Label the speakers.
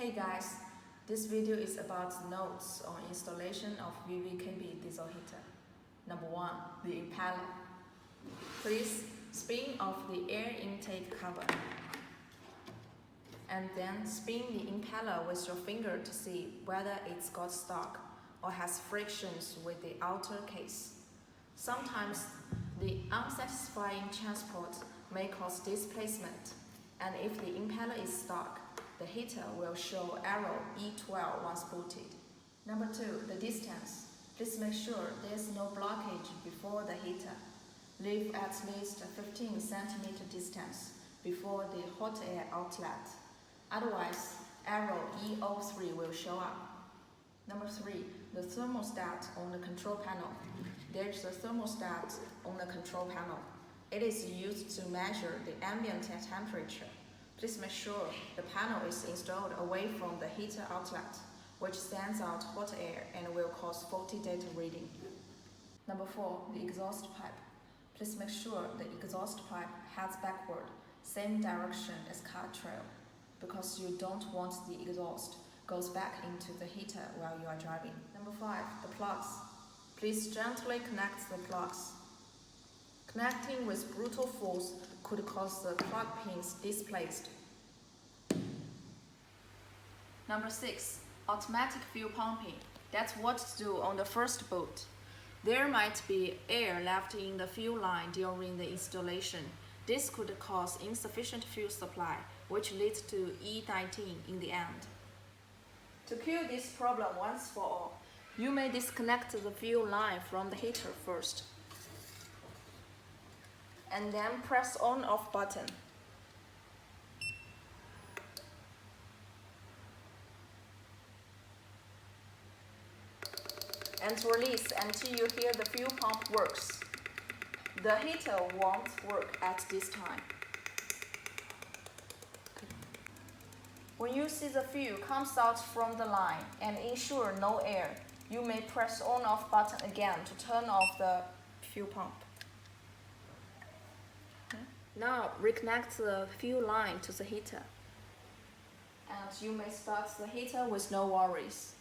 Speaker 1: Hey guys, this video is about notes on installation of VVKB diesel heater. Number 1. The impeller. Please spin off the air intake cover and then spin the impeller with your finger to see whether it's got stuck or has frictions with the outer case. Sometimes the unsatisfying transport may cause displacement, and if the impeller is stuck, the heater will show arrow E12 once booted. Number 2. The distance. Please make sure there is no blockage before the heater. Leave at least 15 cm distance before the hot air outlet. Otherwise, arrow E03 will show up. Number 3. The thermostat on the control panel. There is a thermostat on the control panel. It is used to measure the ambient temperature. Please make sure the panel is installed away from the heater outlet, which sends out hot air and will cause faulty data reading. Number 4. The exhaust pipe. Please make sure the exhaust pipe heads backward, same direction as car trail, because you don't want the exhaust goes back into the heater while you are driving. Number 5. The plugs. Please gently connect the plugs. Connecting with brutal force could cause the plug pins displaced. Number 6. Automatic fuel pumping. That's what to do on the first boot. There might be air left in the fuel line during the installation. This could cause insufficient fuel supply, which leads to E19 in the end. To cure this problem once for all, you may disconnect the fuel line from the heater first, and then press on/off button. And release until you hear the fuel pump works. The heater won't work at this time. When you see the fuel comes out from the line and ensure no air, you may press on/off button again to turn off the fuel pump. Now reconnect the fuel line to the heater, and you may start the heater with no worries.